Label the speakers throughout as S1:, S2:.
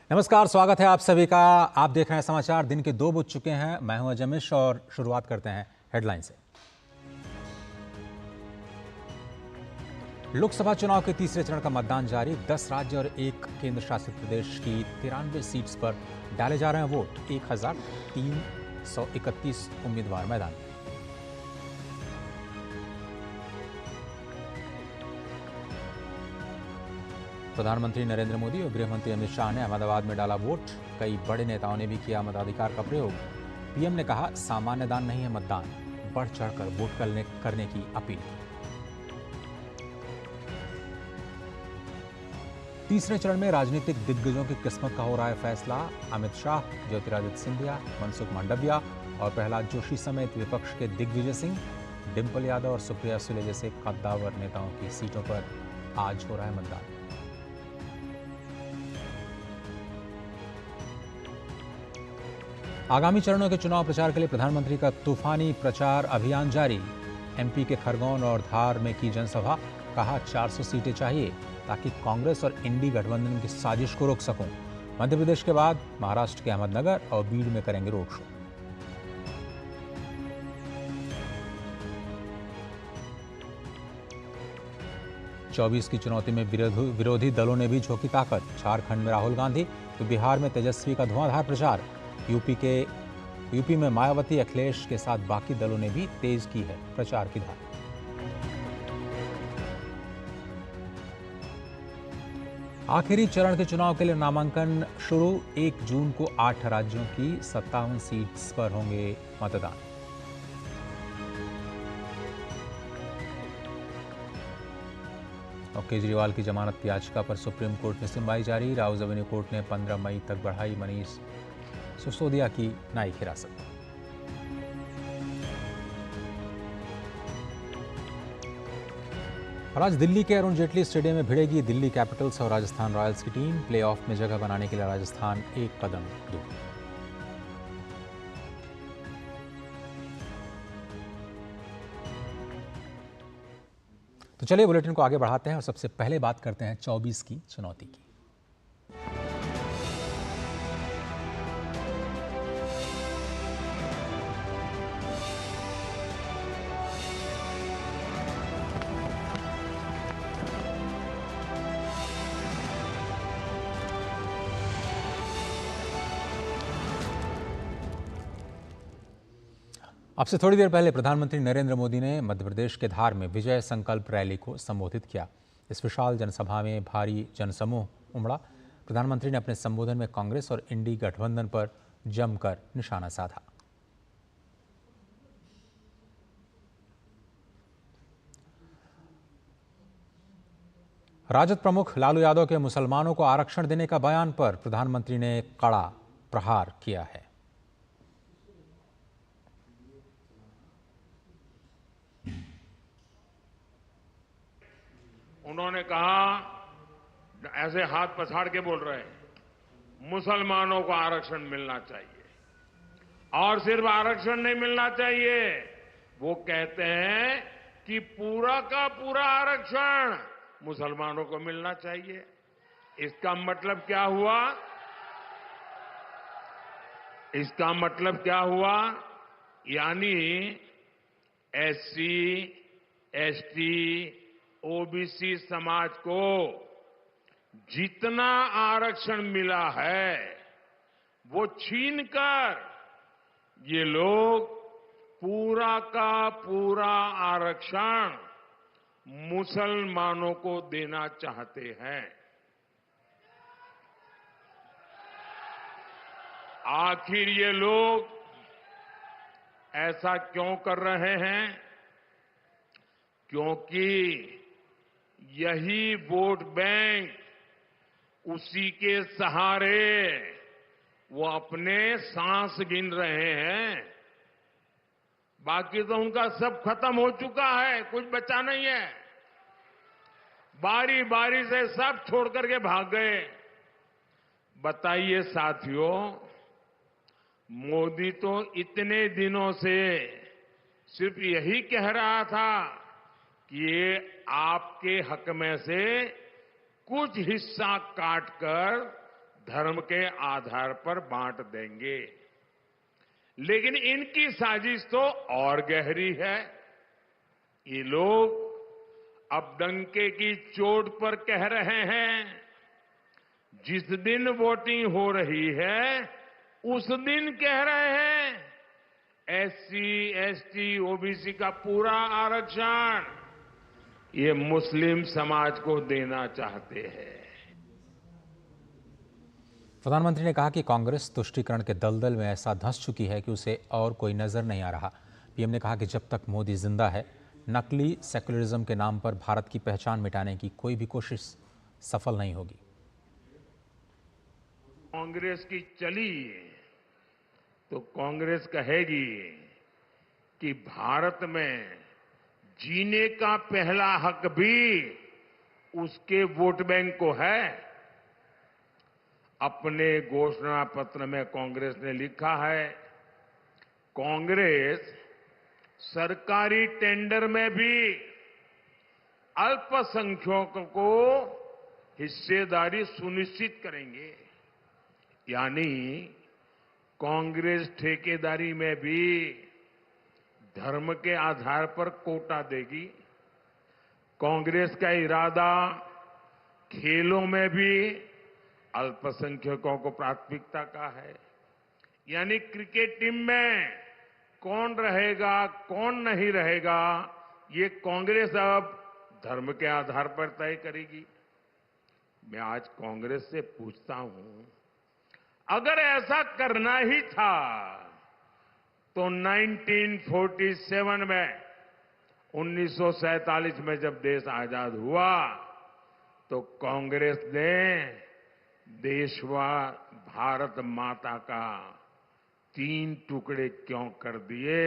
S1: नमस्कार, स्वागत है आप सभी का। आप देख रहे हैं समाचार। दिन के 2 बज चुके हैं। मैं हूं अजमिश और शुरुआत करते हैं हेडलाइन से। लोकसभा चुनाव के तीसरे चरण का मतदान जारी। 10 राज्य और 1 केंद्र शासित प्रदेश की 93 सीट्स पर डाले जा रहे हैं वोट। 1331 उम्मीदवार मैदान में। प्रधानमंत्री नरेंद्र मोदी और गृह मंत्री अमित शाह ने अहमदाबाद में डाला वोट। कई बड़े नेताओं ने भी किया मताधिकार का प्रयोग। पीएम ने कहा, सामान्य दान नहीं है मतदान, बढ़ चढ़कर वोट करने की अपील की। तीसरे चरण में राजनीतिक दिग्गजों की किस्मत का हो रहा है फैसला। अमित शाह, ज्योतिरादित्य सिंधिया, मनसुख मांडविया और प्रहलाद जोशी समेत विपक्ष के दिग्विजय सिंह, डिंपल यादव और सुप्रिया सुले जैसे कद्दावर नेताओं की सीटों पर आज हो रहा है मतदान। आगामी चरणों के चुनाव प्रचार के लिए प्रधानमंत्री का तूफानी प्रचार अभियान जारी। एमपी के खरगोन और धार में की जनसभा। कहा, 400 सीटें चाहिए ताकि कांग्रेस और इंडी गठबंधन की साजिश को रोक सकूं। मध्य प्रदेश के बाद महाराष्ट्र के अहमदनगर और बीड़ में करेंगे रोड शो। चौबीस की चुनौती में विरोधी दलों ने भी झोंकी ताकत। झारखंड में राहुल गांधी तो बिहार में तेजस्वी का धुआंधार प्रचार। यूपी में मायावती, अखिलेश के साथ बाकी दलों ने भी तेज की है प्रचार की धार। आखिरी चरण के चुनाव के लिए नामांकन शुरू। 1 जून को 8 राज्यों की 57 सीट्स पर होंगे मतदान। और केजरीवाल की जमानत याचिका पर सुप्रीम कोर्ट में सुनवाई जारी। राउज एवेन्यू कोर्ट ने 15 मई तक बढ़ाई मनीष सिसोदिया की न्यायिक हिरासत। और आज दिल्ली के अरुण जेटली स्टेडियम में भिड़ेगी दिल्ली कैपिटल्स और राजस्थान रॉयल्स की टीम। प्लेऑफ में जगह बनाने के लिए राजस्थान एक कदम दूर। तो चलिए बुलेटिन को आगे बढ़ाते हैं और सबसे पहले बात करते हैं 24 की चुनौती की। अब से थोड़ी देर पहले प्रधानमंत्री नरेंद्र मोदी ने मध्य प्रदेश के धार में विजय संकल्प रैली को संबोधित किया। इस विशाल जनसभा में भारी जनसमूह उमड़ा। प्रधानमंत्री ने अपने संबोधन में कांग्रेस और इंडी गठबंधन पर जमकर निशाना साधा। राजद प्रमुख लालू यादव के मुसलमानों को आरक्षण देने का बयान पर प्रधानमंत्री ने कड़ा प्रहार किया है।
S2: उन्होंने कहा, ऐसे हाथ पछाड़ के बोल रहे हैं, मुसलमानों को आरक्षण मिलना चाहिए और सिर्फ आरक्षण नहीं मिलना चाहिए, वो कहते हैं कि पूरा का पूरा आरक्षण मुसलमानों को मिलना चाहिए। इसका मतलब क्या हुआ? इसका मतलब क्या हुआ? यानी एससी, एसटी, ओबीसी समाज को जितना आरक्षण मिला है वो छीनकर ये लोग पूरा का पूरा आरक्षण मुसलमानों को देना चाहते हैं। आखिर ये लोग ऐसा क्यों कर रहे हैं? क्योंकि यही वोट बैंक, उसी के सहारे वो अपने सांस गिन रहे हैं। बाकी तो उनका सब खत्म हो चुका है, कुछ बचा नहीं है। बारी बारी से सब छोड़ करके भाग गए। बताइए साथियों, मोदी तो इतने दिनों से सिर्फ यही कह रहा था कि ये आपके हक में से कुछ हिस्सा काटकर धर्म के आधार पर बांट देंगे। लेकिन इनकी साजिश तो और गहरी है। ये लोग अब डंके की चोट पर कह रहे हैं, जिस दिन वोटिंग हो रही है उस दिन कह रहे हैं एससी, एसटी, ओबीसी का पूरा आरक्षण ये मुस्लिम समाज को देना चाहते हैं।
S1: प्रधानमंत्री ने कहा कि कांग्रेस तुष्टीकरण के दलदल में ऐसा धंस चुकी है कि उसे और कोई नजर नहीं आ रहा। पीएम ने कहा कि जब तक मोदी जिंदा है, नकली सेक्युलरिज्म के नाम पर भारत की पहचान मिटाने की कोई भी कोशिश सफल नहीं होगी।
S2: कांग्रेस की चली तो कांग्रेस कहेगी कि भारत में जीने का पहला हक भी उसके वोट बैंक को है। अपने घोषणा पत्र में कांग्रेस ने लिखा है, कांग्रेस सरकारी टेंडर में भी अल्पसंख्यकों को हिस्सेदारी सुनिश्चित करेंगे। यानी कांग्रेस ठेकेदारी में भी धर्म के आधार पर कोटा देगी। कांग्रेस का इरादा खेलों में भी अल्पसंख्यकों को प्राथमिकता का है। यानी क्रिकेट टीम में कौन रहेगा, कौन नहीं रहेगा, ये कांग्रेस अब धर्म के आधार पर तय करेगी। मैं आज कांग्रेस से पूछता हूं, अगर ऐसा करना ही था तो 1947 में 1947 में जब देश आजाद हुआ तो कांग्रेस ने भारत माता का 3 टुकड़े क्यों कर दिए?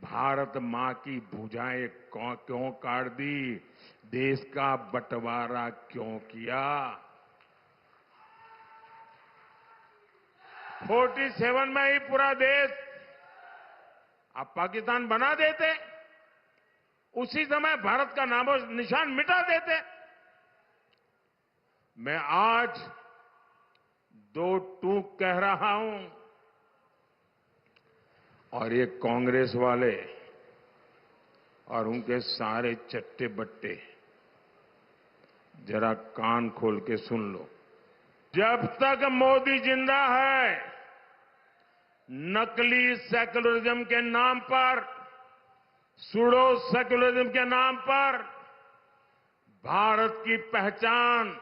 S2: भारत मां की भुजाएं क्यों काट दी? देश का बंटवारा क्यों किया? 47 में ही पूरा देश आप पाकिस्तान बना देते, उसी समय भारत का नामो निशान मिटा देते। मैं आज 2 टूक कह रहा हूं और ये कांग्रेस वाले और उनके सारे चट्टे बट्टे जरा कान खोल के सुन लो। जब तक मोदी जिंदा है, नकली सेक्युलरिज्म के नाम पर, सूडो सेक्युलरिज्म के नाम पर भारत की पहचान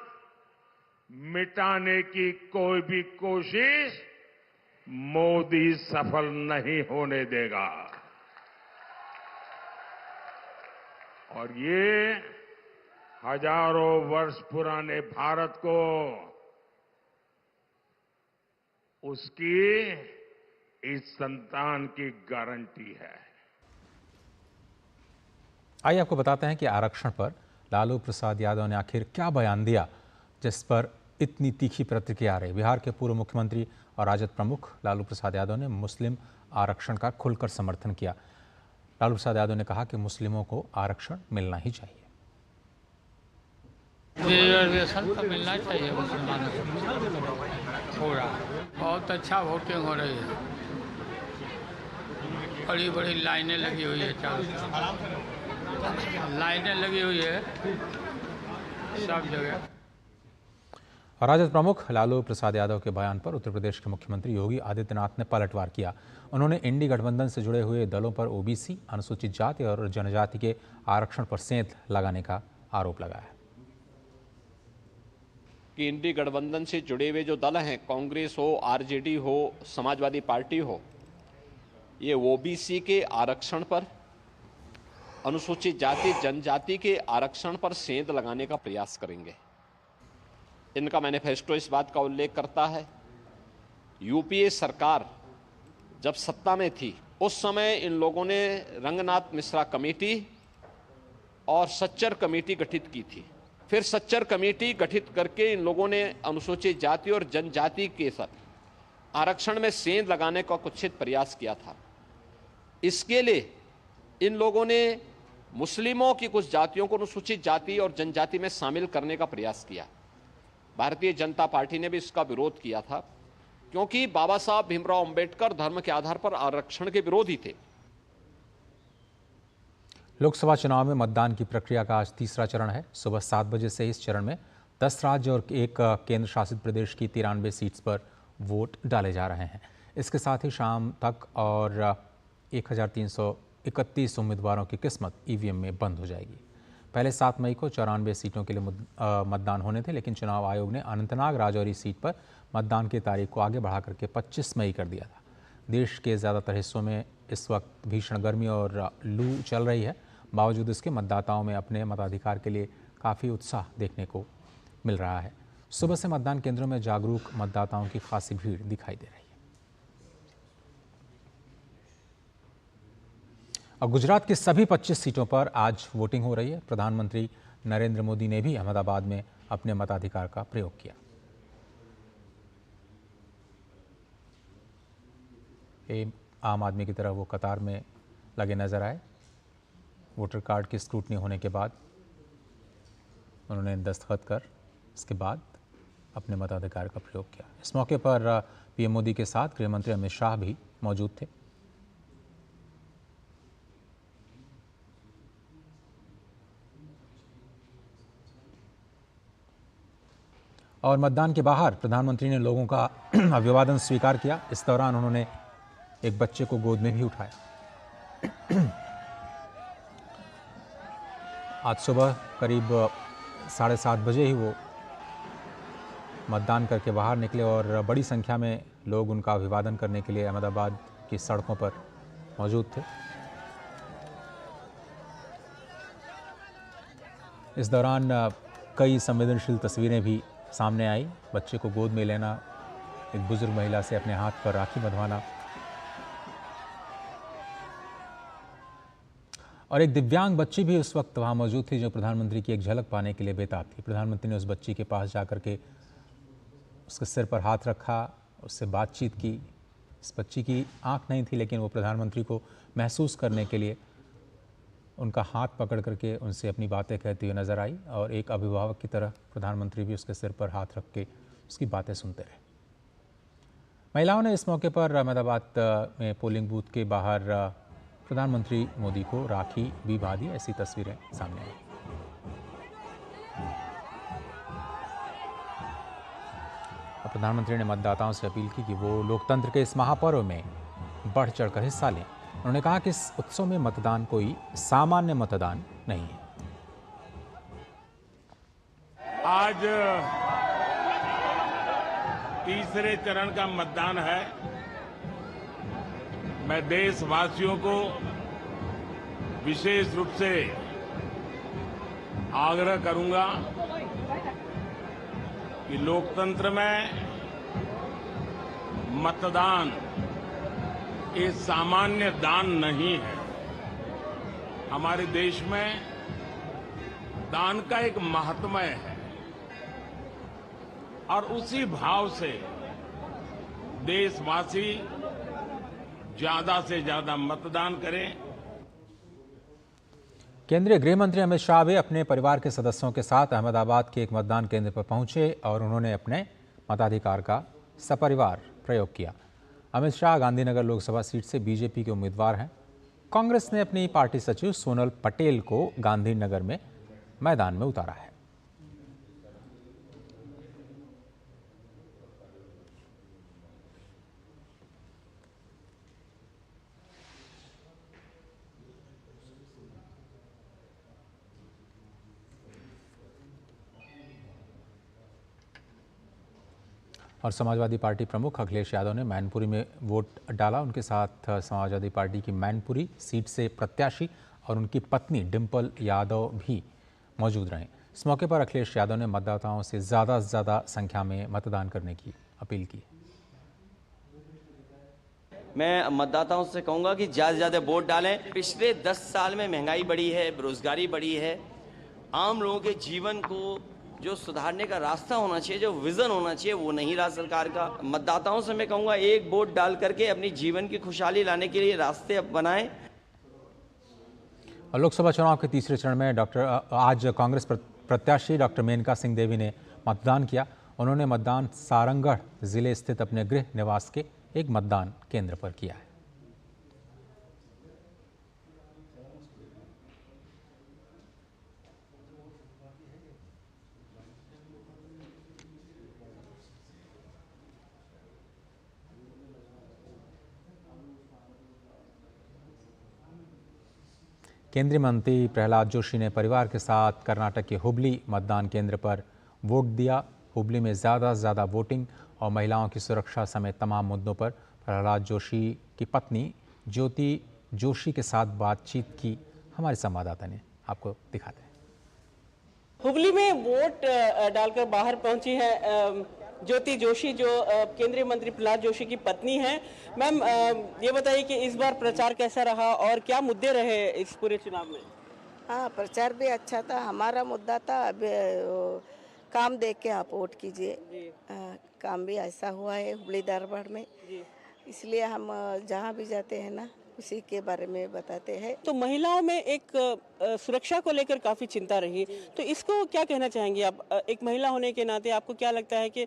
S2: मिटाने की कोई भी कोशिश मोदी सफल नहीं होने देगा। और ये हजारों वर्ष पुराने भारत को उसकी इस संतान की गारंटी है।
S1: आइए आपको बताते हैं कि आरक्षण पर लालू प्रसाद यादव ने आखिर क्या बयान दिया जिस पर इतनी तीखी प्रतिक्रिया आ रही। बिहार के पूर्व मुख्यमंत्री और राजद प्रमुख लालू प्रसाद यादव ने मुस्लिम आरक्षण का खुलकर समर्थन किया। लालू प्रसाद यादव ने कहा कि मुस्लिमों को आरक्षण मिलना ही चाहिए।
S3: रिजर्वेशन तो मिलना चाहिए मुसलमानों को। हो रहा है, बहुत अच्छा वोटिंग हो रही है। बड़ी बड़ी लाइनें लगी हुई है, चारों तरफ लाइनें लगी हुई है सब जगह।
S1: राजद प्रमुख लालू प्रसाद यादव के बयान पर उत्तर प्रदेश के मुख्यमंत्री योगी आदित्यनाथ ने पलटवार किया। उन्होंने इंडी गठबंधन से जुड़े हुए दलों पर ओबीसी, अनुसूचित जाति और जनजाति के आरक्षण पर सेंध लगाने का आरोप लगाया है
S4: कि इंडी गठबंधन से जुड़े हुए जो दल हैं, कांग्रेस हो, आरजेडी हो, समाजवादी पार्टी हो, ये ओबीसी के आरक्षण पर, अनुसूचित जाति जनजाति के आरक्षण पर सेंध लगाने का प्रयास करेंगे। इनका मैनिफेस्टो इस बात का उल्लेख करता है, यूपीए सरकार जब सत्ता में थी उस समय इन लोगों ने रंगनाथ मिश्रा कमेटी और सच्चर कमेटी गठित की थी। फिर सच्चर कमेटी गठित करके इन लोगों ने अनुसूचित जाति और जनजाति के साथ आरक्षण में सेंध लगाने का कुत्सित प्रयास किया था। इसके लिए इन लोगों ने मुस्लिमों की कुछ जातियों को अनुसूचित जाति और जनजाति में शामिल करने का प्रयास किया। भारतीय जनता पार्टी ने भी इसका विरोध किया था, क्योंकि बाबा साहब भीमराव अंबेडकर धर्म के आधार पर आरक्षण के विरोधी थे।
S1: लोकसभा चुनाव में मतदान की प्रक्रिया का आज तीसरा चरण है। सुबह 7 बजे से इस चरण में 10 राज्य और एक केंद्र शासित प्रदेश की 93 सीट्स पर वोट डाले जा रहे हैं। इसके साथ ही शाम तक और 1331 उम्मीदवारों की किस्मत ईवीएम में बंद हो जाएगी। पहले 7 मई को 94 सीटों के लिए मतदान होने थे, लेकिन चुनाव आयोग ने अनंतनाग राजौरी सीट पर मतदान की तारीख को आगे बढ़ा करके 25 मई कर दिया था। देश के ज़्यादातर हिस्सों में इस वक्त भीषण गर्मी और लू चल रही है। बावजूद इसके मतदाताओं में अपने मताधिकार के लिए काफ़ी उत्साह देखने को मिल रहा है। सुबह से मतदान केंद्रों में जागरूक मतदाताओं की खासी भीड़ दिखाई दे रही है। और गुजरात की सभी 25 सीटों पर आज वोटिंग हो रही है। प्रधानमंत्री नरेंद्र मोदी ने भी अहमदाबाद में अपने मताधिकार का प्रयोग किया। आम आदमी की तरह वो कतार में लगे नजर आए। वोटर कार्ड की स्क्रूटनी होने के बाद उन्होंने दस्तखत कर इसके बाद अपने मताधिकार का प्रयोग किया। इस मौके पर पीएम मोदी के साथ गृह मंत्री अमित शाह भी मौजूद थे। और मतदान के बाहर प्रधानमंत्री ने लोगों का अभिवादन स्वीकार किया। इस दौरान उन्होंने एक बच्चे को गोद में भी उठाया। आज सुबह करीब 7:30 बजे ही वो मतदान करके बाहर निकले और बड़ी संख्या में लोग उनका अभिवादन करने के लिए अहमदाबाद की सड़कों पर मौजूद थे। इस दौरान कई संवेदनशील तस्वीरें भी सामने आई। बच्चे को गोद में लेना, एक बुजुर्ग महिला से अपने हाथ पर राखी बंधवाना और एक दिव्यांग बच्ची भी उस वक्त वहाँ मौजूद थी जो प्रधानमंत्री की एक झलक पाने के लिए बेताब थी। प्रधानमंत्री ने उस बच्ची के पास जाकर के उसके सिर पर हाथ रखा, उससे बातचीत की। इस बच्ची की आंख नहीं थी, लेकिन वो प्रधानमंत्री को महसूस करने के लिए उनका हाथ पकड़ करके उनसे अपनी बातें कहती हुई नजर आई और एक अभिभावक की तरह प्रधानमंत्री भी उसके सिर पर हाथ रख के उसकी बातें सुनते रहे। महिलाओं ने इस मौके पर अहमदाबाद में पोलिंग बूथ के बाहर प्रधानमंत्री मोदी को राखी भी बांधी। ऐसी तस्वीरें सामने आई। प्रधानमंत्री ने मतदाताओं से अपील की कि वो लोकतंत्र के इस महापर्व में बढ़ चढ़कर हिस्सा लें। उन्होंने कहा कि इस उत्सव में मतदान कोई सामान्य मतदान नहीं है।
S2: आज तीसरे चरण का मतदान है। मैं देशवासियों को विशेष रूप से आग्रह करूंगा कि लोकतंत्र में मतदान ये सामान्य दान नहीं है। हमारे देश में दान का एक महात्म्य है और उसी भाव से देशवासी ज्यादा से ज्यादा मतदान करें।
S1: केंद्रीय गृह मंत्री अमित शाह भी अपने परिवार के सदस्यों के साथ अहमदाबाद के एक मतदान केंद्र पर पहुंचे और उन्होंने अपने मताधिकार का सपरिवार प्रयोग किया। अमित शाह गांधीनगर लोकसभा सीट से बीजेपी के उम्मीदवार हैं। कांग्रेस ने अपनी पार्टी सचिव सोनल पटेल को गांधीनगर में मैदान में उतारा है। और समाजवादी पार्टी प्रमुख अखिलेश यादव ने मैनपुरी में वोट डाला। उनके साथ समाजवादी पार्टी की मैनपुरी सीट से प्रत्याशी और उनकी पत्नी डिंपल यादव भी मौजूद रहे। इस मौके पर अखिलेश यादव ने मतदाताओं से ज़्यादा से ज़्यादा संख्या में मतदान करने की अपील की।
S5: मैं मतदाताओं से कहूँगा कि ज़्यादा से ज़्यादा वोट डालें। पिछले 10 साल में महंगाई बढ़ी है, बेरोजगारी बढ़ी है। आम लोगों के जीवन को जो सुधारने का रास्ता होना चाहिए, जो विजन होना चाहिए, वो नहीं रहा सरकार का। मतदाताओं से मैं कहूँगा एक वोट डाल करके अपनी जीवन की खुशहाली लाने के लिए रास्ते बनाएं।
S1: लोकसभा चुनाव के तीसरे चरण में आज कांग्रेस प्रत्याशी डॉक्टर मेनका सिंह देवी ने मतदान किया। उन्होंने मतदान सारंगढ़ जिले स्थित अपने गृह निवास के एक मतदान केंद्र पर किया है। केंद्रीय मंत्री प्रहलाद जोशी ने परिवार के साथ कर्नाटक के हुबली मतदान केंद्र पर वोट दिया। हुबली में ज़्यादा से ज़्यादा वोटिंग और महिलाओं की सुरक्षा समेत तमाम मुद्दों पर प्रहलाद जोशी की पत्नी ज्योति जोशी के साथ बातचीत की। हमारे संवाददाता ने आपको दिखाते हैं।
S6: हुबली में वोट डालकर बाहर पहुंची है ज्योति जोशी, जो केंद्रीय मंत्री प्रहलाद जोशी की पत्नी हैं। मैम, ये बताइए कि इस बार प्रचार कैसा रहा और क्या मुद्दे रहे इस पूरे चुनाव में?
S7: हाँ, प्रचार भी अच्छा था। हमारा मुद्दा था अब काम देख के आप वोट कीजिए। काम भी ऐसा हुआ है हुबली धारवाड़ में, इसलिए हम जहाँ भी जाते हैं ना उसी के बारे में बताते हैं।
S6: तो महिलाओं में एक सुरक्षा को लेकर काफी चिंता रही, तो इसको क्या कहना चाहेंगे आप? एक महिला होने के नाते आपको क्या लगता है कि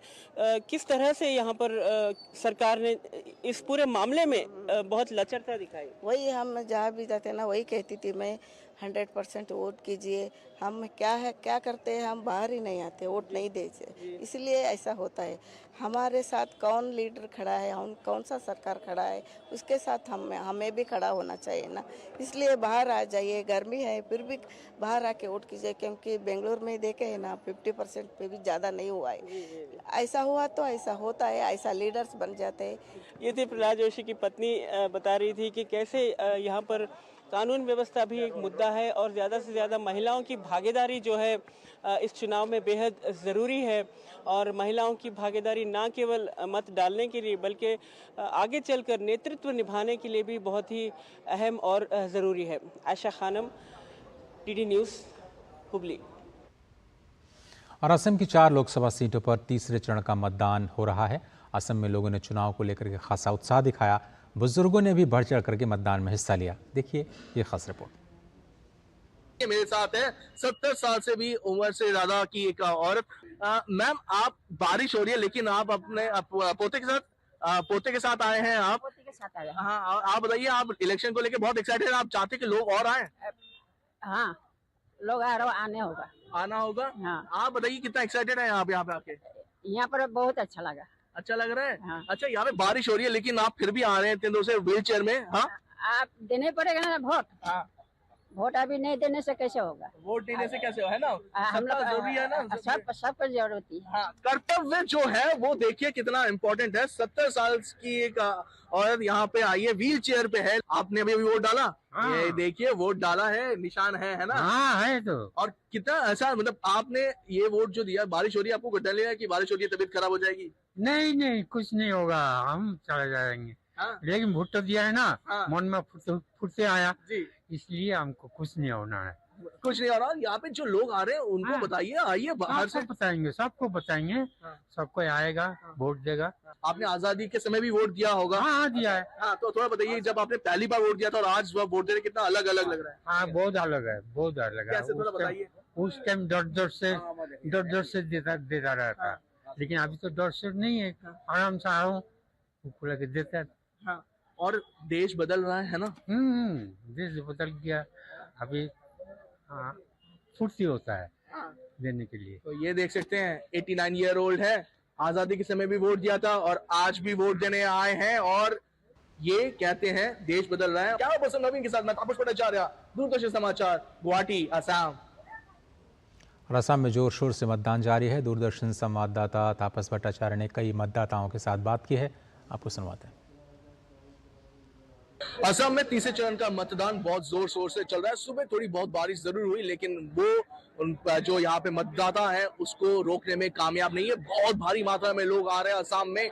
S6: किस तरह से यहाँ पर सरकार ने इस पूरे मामले में बहुत लचरता दिखाई?
S7: वही हम जहाँ भी जाते हैं ना वही कहती थी मैं, 100% वोट कीजिए। हम क्या करते हैं, हम बाहर ही नहीं आते, वोट नहीं देते, इसलिए ऐसा होता है। हमारे साथ कौन लीडर खड़ा है, कौन सा सरकार खड़ा है, उसके साथ हमें भी खड़ा होना चाहिए ना। इसलिए बाहर आ जाइए, गर्मी है फिर भी बाहर आके वोट कीजिए, क्योंकि बेंगलुरु में देखे है ना 50% पे भी ज़्यादा नहीं हुआ है। ऐसा हुआ तो ऐसा होता है, ऐसा लीडर्स बन जाते हैं।
S6: ये थी प्रहलाद जोशी की पत्नी बता रही थी कि कैसे यहाँ पर कानून व्यवस्था भी एक मुद्दा है और ज़्यादा से ज़्यादा महिलाओं की भागीदारी जो है इस चुनाव में बेहद ज़रूरी है। और महिलाओं की भागीदारी ना केवल मत डालने के लिए बल्कि आगे चलकर नेतृत्व निभाने के लिए भी बहुत ही अहम और ज़रूरी है। Ayesha Khanam, TD news, Hubli.
S1: और असम की 4 लोकसभा सीटों पर तीसरे चरण का मतदान हो रहा है। असम में लोगों ने चुनाव को लेकर के खासा उत्साह दिखाया। बुजुर्गों ने भी बढ़ चढ़ करके मतदान में हिस्सा लिया। देखिए ये खास रिपोर्ट।
S8: मेरे साथ है 70 साल से भी उम्र से ज्यादा की एक औरत। मैम, आप, बारिश हो रही है लेकिन आप अपने पोते के साथ आए हैं। आप
S9: पोते के साथ आए हैं।
S8: हाँ, आप बताइए, आप इलेक्शन को लेके बहुत एक्साइटेड हैं, आप चाहते कि लोग और आए?
S9: हाँ, लोग आना होगा। हाँ।
S8: आप बताइए कितना एक्साइटेड है यहाँ पे आके?
S9: यहाँ पर बहुत अच्छा लगा।
S8: अच्छा लग रहा है?
S9: हाँ।
S8: अच्छा, यहाँ पे बारिश हो रही है लेकिन आप फिर भी आ रहे हैं इतने दूर से व्हील चेयर में? हाँ,
S9: आप देने पड़ेगा ना वोट।
S8: हाँ।
S9: वोट अभी नहीं देने से कैसे होगा?
S8: वोट देने से कैसे हो, है ना?
S9: हम लोग
S8: जरूरी है ना,
S9: सबको जरूरत है।
S8: हाँ, कर्तव्य जो है वो देखिए कितना इम्पोर्टेंट है। 70 साल की एक औरत यहाँ पे आई है, व्हील चेयर पे है। आपने अभी वोट डाला?
S10: हाँ।
S8: ये देखिए वोट डाला है, निशान है ना?
S10: हाँ, है तो।
S8: और कितना ऐसा, मतलब आपने ये वोट जो दिया, बारिश हो रही है, आपको डर लगा कि बारिश हो रही है तबीयत खराब हो जाएगी?
S10: नहीं, कुछ नहीं होगा, हम चले जाएंगे।
S8: हाँ?
S10: लेकिन वोट तो दिया है ना।
S8: हाँ।
S10: मन में फुर्ते आया
S8: जी,
S10: इसलिए हमको कुछ नहीं होना है।
S8: कुछ नहीं हो रहा। यहाँ पे जो लोग आ रहे हैं उनको
S10: हाँ।
S8: बताइए, आइए बाहर से।
S10: सबको बताएंगे।
S8: हाँ।
S10: सबको आएगा, वोट देगा।
S8: आपने आजादी के समय भी वोट दिया होगा?
S10: हाँ, दिया है।
S8: हाँ, तो थोड़ा बताइए, जब आपने पहली बार वोट दिया था और आज वोट दे रहे, कितना अलग अलग लग रहा है?
S10: हाँ, बहुत अलग है, बहुत अलग है।
S8: कैसे, थोड़ा बताइए।
S10: उस टाइम डर से देता रहता, लेकिन अभी तो डर से नहीं है, आराम से आऊँ लेके देता है।
S8: हाँ, और देश बदल रहा है ना?
S10: देश बदल गया अभी। हाँ, फुर्ती होता है देने के लिए।
S8: तो ये देख सकते हैं, 89 ईयर ओल्ड है, आजादी के समय भी वोट दिया था और आज भी वोट देने आए हैं और ये कहते हैं देश बदल रहा है। क्या पसंद नवीन के साथ, मैं तापस भट्टाचार्य, दूरदर्शन समाचार, गुवाहाटी, असम।
S1: और असम में जोर शोर से मतदान जारी है। दूरदर्शन संवाददाता तापस भट्टाचार्य ने कई मतदाताओं के साथ बात की है, आपको सुनवाते हैं।
S8: असम में तीसरे चरण का मतदान बहुत जोर शोर से चल रहा है। सुबह थोड़ी बहुत बारिश जरूर हुई लेकिन वो जो यहाँ पे मतदाता है उसको रोकने में कामयाब नहीं है। बहुत भारी मात्रा में लोग आ रहे हैं असम में।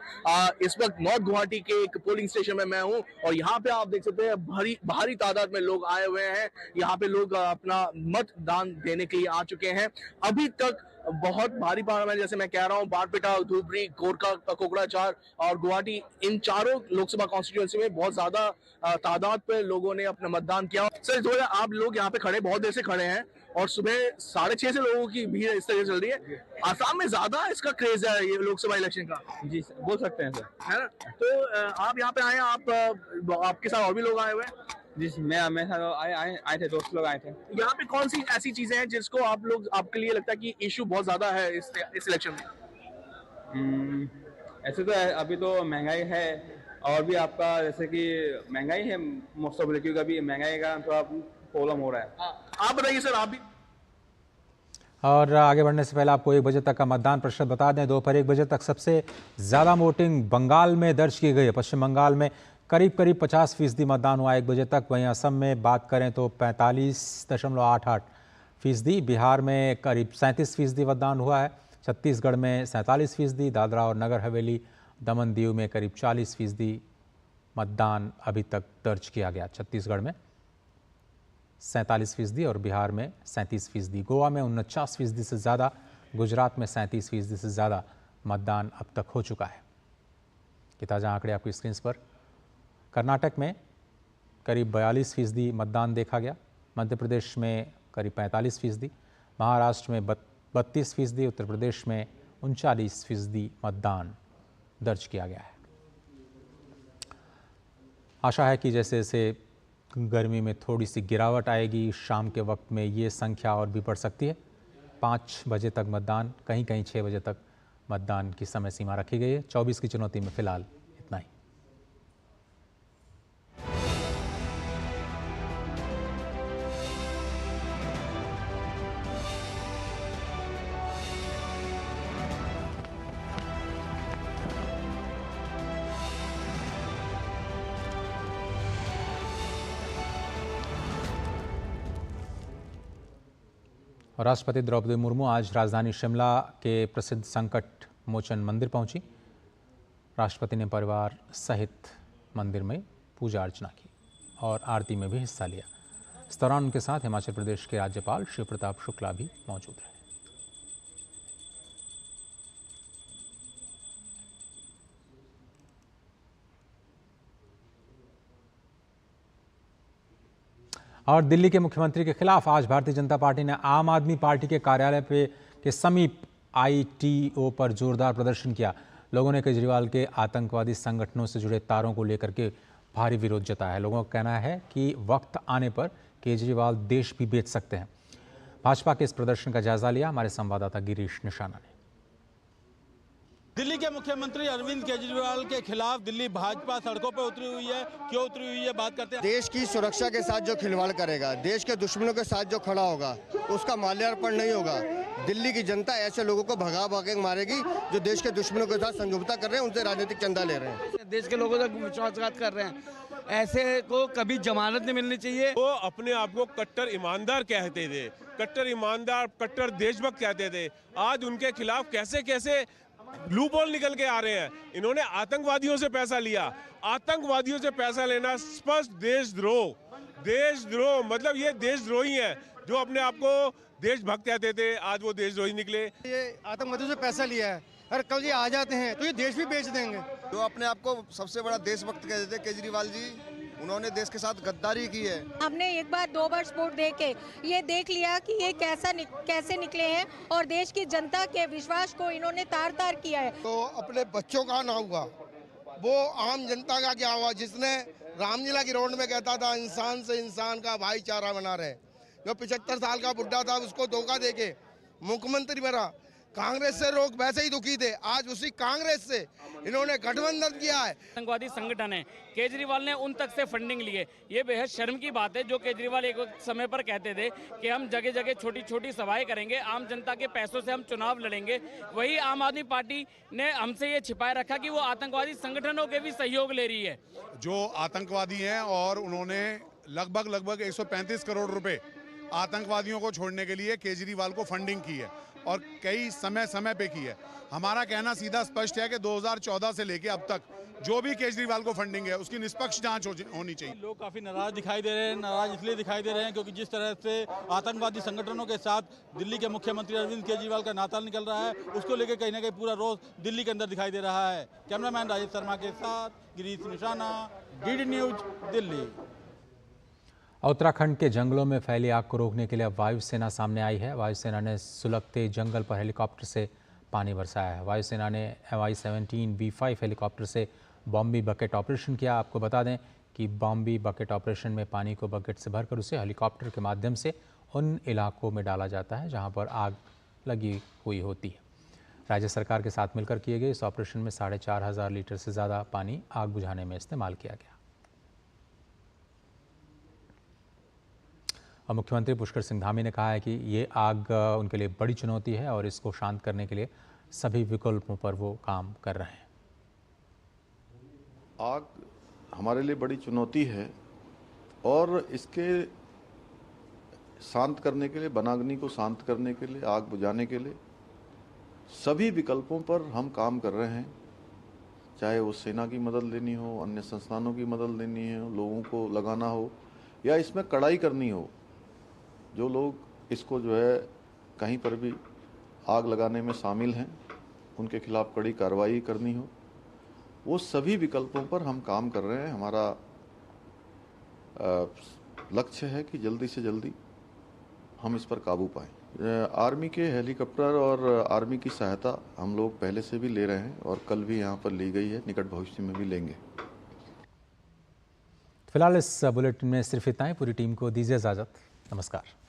S8: इस वक्त नॉर्थ गुवाहाटी के एक पोलिंग स्टेशन में मैं हूँ और यहाँ पे आप देख सकते हैं भारी तादाद में लोग आए हुए हैं। यहाँ पे लोग अपना मतदान देने के लिए आ चुके हैं। अभी तक बहुत भारी मात्रा में, जैसे मैं कह रहा हूँ, बारपेटा, धुबरी, गोरखा, कोकराझार और गुवाहाटी, इन चारों लोकसभा कॉन्स्टिट्यूएंसी में बहुत ज्यादा तादाद पे लोगों ने अपना मतदान किया। सर, जो है आप लोग यहाँ पे खड़े, बहुत देर से खड़े हैं और सुबह 6:30 से लोगों की भीड़ इस तरह चल रही है। आसाम में ज्यादा इसका क्रेज है ये लोकसभा इलेक्शन का।
S11: जी सर, बोल सकते हैं सर,
S8: है ना? तो आप यहाँ पे आए, आपके साथ और भी लोग आए हुए हैं?
S11: जी मेरे साथ आए थे, दोस्त लोग आए थे।
S8: यहाँ पे कौन सी ऐसी चीजें हैं जिसको आपके लिए लगता है कि इशू बहुत ज्यादा है इस इलेक्शन में?
S11: ऐसे तो अभी तो महंगाई है और भी आपका जैसे कि महंगाई है मोस्ट ऑफ, क्योंकि अभी महंगाई का थोड़ा प्रॉब्लम हो रहा है।
S8: आप बताइए सर, आप भी।
S1: और आगे बढ़ने से पहले आपको 1 बजे तक का मतदान प्रतिशत बता दें। दोपहर 1 बजे तक सबसे ज़्यादा वोटिंग बंगाल में दर्ज की गई है। पश्चिम बंगाल में करीब 50% मतदान हुआ 1 बजे तक। वहीं असम में बात करें तो 45.88%, बिहार में करीब 37% मतदान हुआ है, छत्तीसगढ़ में 47%, दादरा और नगर हवेली, दमन दीव में करीब 40% मतदान अभी तक दर्ज किया गया। छत्तीसगढ़ में 47% और बिहार में 37%, गोवा में 49% से ज़्यादा, गुजरात में 37% से ज़्यादा मतदान अब तक हो चुका है। कि ताज़ा आंकड़े आपकी स्क्रीन पर। कर्नाटक में करीब 42% मतदान देखा गया, मध्य प्रदेश में करीब 45%, महाराष्ट्र में 32%, उत्तर प्रदेश में 39% मतदान दर्ज किया गया है। आशा है कि जैसे जैसे गर्मी में थोड़ी सी गिरावट आएगी, शाम के वक्त में ये संख्या और भी बढ़ सकती है। 5 बजे तक मतदान, कहीं कहीं 6 बजे तक मतदान की समय सीमा रखी गई है। 24 की चुनौती में फिलहाल इतना ही। राष्ट्रपति द्रौपदी मुर्मू आज राजधानी शिमला के प्रसिद्ध संकट मोचन मंदिर पहुंची। राष्ट्रपति ने परिवार सहित मंदिर में पूजा अर्चना की और आरती में भी हिस्सा लिया। इस दौरान उनके साथ हिमाचल प्रदेश के राज्यपाल शिव प्रताप शुक्ला भी मौजूद रहे। और दिल्ली के मुख्यमंत्री के खिलाफ आज भारतीय जनता पार्टी ने आम आदमी पार्टी के कार्यालय के समीप ITO पर जोरदार प्रदर्शन किया। लोगों ने केजरीवाल के आतंकवादी संगठनों से जुड़े तारों को लेकर के भारी विरोध जताया है। लोगों का कहना है कि वक्त आने पर केजरीवाल देश भी बेच सकते हैं। भाजपा के इस प्रदर्शन का जायजा लिया हमारे संवाददाता गिरीश निशाना ने।
S12: दिल्ली के मुख्यमंत्री अरविंद केजरीवाल के खिलाफ दिल्ली भाजपा सड़कों पर उतरी हुई है। क्यों उतरी हुई है, बात करते हैं।
S13: देश की सुरक्षा के साथ जो खिलवाड़ करेगा, देश के दुश्मनों के साथ जो खड़ा होगा, उसका माल्यार्पण नहीं होगा। दिल्ली की जनता ऐसे लोगों को भगा भगा मारेगी जो देश के दुश्मनों के साथ समझौता कर रहे हैं, उनसे राजनीतिक चंदा ले रहे हैं।
S14: देश के लोगों से विश्वासघात कर रहे हैं, ऐसे को कभी जमानत नहीं मिलनी चाहिए।
S15: वो अपने आप को कट्टर ईमानदार कहते थे, कट्टर ईमानदार, कट्टर देशभक्त कहते थे। आज उनके खिलाफ कैसे कैसे लूपहोल निकल के आ रहे हैं। इन्होंने आतंकवादियों से पैसा लिया। आतंकवादियों से पैसा लेना स्पष्ट देशद्रोह। देशद्रोह मतलब ये देशद्रोही हैं जो अपने आप को देशभक्त कहते थे, आज वो देशद्रोही निकले।
S13: ये आतंकवादियों से पैसा लिया है और कल ये आ जाते हैं तो ये देश भी बेच देंगे।
S16: जो अपने आप को सबसे बड़ा देशभक्त कहते थे केजरीवाल जी, उन्होंने देश के साथ गद्दारी की है।
S17: हमने एक बार 2 बार स्पोर्ट दे के ये देख लिया कि ये कैसे निकले हैं और देश की जनता के विश्वास को इन्होंने तार तार किया है।
S18: तो अपने बच्चों का ना हुआ, वो आम जनता का क्या हुआ, जिसने रामलीला की रोड में कहता था इंसान से इंसान का भाईचारा बना रहे। जो 75 साल का बुढ़ा था उसको धोखा देके मुख्यमंत्री बना। कांग्रेस से लोग वैसे ही दुखी थे, आज उसी कांग्रेस से इन्होंने गठबंधन किया है।
S19: आतंकवादी संगठन है, केजरीवाल ने उन तक से फंडिंग ली है। ये बेहद शर्म की बात है। जो केजरीवाल एक समय पर कहते थे कि हम जगह जगह छोटी छोटी सभाएं करेंगे, आम जनता के पैसों से हम चुनाव लड़ेंगे, वही आम आदमी पार्टी ने हमसे ये छिपाए रखा कि वो आतंकवादी संगठनों के भी सहयोग ले रही है।
S20: जो आतंकवादी हैं और उन्होंने लगभग 135 करोड़ रुपए आतंकवादियों को छोड़ने के लिए केजरीवाल को फंडिंग की है और कई समय पे की है। हमारा कहना सीधा स्पष्ट है कि 2014 से लेके अब तक जो भी केजरीवाल को फंडिंग है उसकी निष्पक्ष जांच होनी चाहिए।
S12: लोग काफ़ी नाराज दिखाई दे रहे हैं। नाराज इसलिए दिखाई दे रहे हैं क्योंकि जिस तरह से आतंकवादी संगठनों के साथ दिल्ली के मुख्यमंत्री अरविंद केजरीवाल का नाता निकल रहा है, उसको लेकर कहीं ना कहीं पूरा रोष दिल्ली के अंदर दिखाई दे रहा है। कैमरामैन राजेश शर्मा के साथ गिरीश निशाना, DD न्यूज, दिल्ली।
S1: उत्तराखंड के जंगलों में फैली आग को रोकने के लिए अब वायुसेना सामने आई है। वायुसेना ने सुलगते जंगल पर हेलीकॉप्टर से पानी बरसाया है। वायुसेना ने MI-17 V5 हेलीकॉप्टर से बॉम्बी बकेट ऑपरेशन किया। आपको बता दें कि बॉम्बी बकेट ऑपरेशन में पानी को बकेट से भरकर उसे हेलीकॉप्टर के माध्यम से उन इलाकों में डाला जाता है जहां पर आग लगी हुई होती है। राज्य सरकार के साथ मिलकर किए गए इस ऑपरेशन में 4500 लीटर से ज़्यादा पानी आग बुझाने में इस्तेमाल किया गया। और मुख्यमंत्री पुष्कर सिंह धामी ने कहा है कि ये आग उनके लिए बड़ी चुनौती है और इसको शांत करने के लिए सभी विकल्पों पर वो काम कर रहे हैं।
S21: आग हमारे लिए बड़ी चुनौती है और इसके शांत करने के लिए, वनाग्नि को शांत करने के लिए, आग बुझाने के लिए सभी विकल्पों पर हम काम कर रहे हैं। चाहे वो सेना की मदद लेनी हो, अन्य संस्थानों की मदद लेनी हो, लोगों को लगाना हो या इसमें कड़ाई करनी हो। जो लोग इसको जो है कहीं पर भी आग लगाने में शामिल हैं उनके खिलाफ कड़ी कार्रवाई करनी हो, वो सभी विकल्पों पर हम काम कर रहे हैं। हमारा लक्ष्य है कि जल्दी से जल्दी हम इस पर काबू पाएं। आर्मी के हेलीकॉप्टर और आर्मी की सहायता हम लोग पहले से भी ले रहे हैं और कल भी यहाँ पर ली गई है, निकट भविष्य में भी लेंगे।
S1: फिलहाल इस बुलेटिन में सिर्फ इतना ही। पूरी टीम को दीजिए इजाज़त। नमस्कार।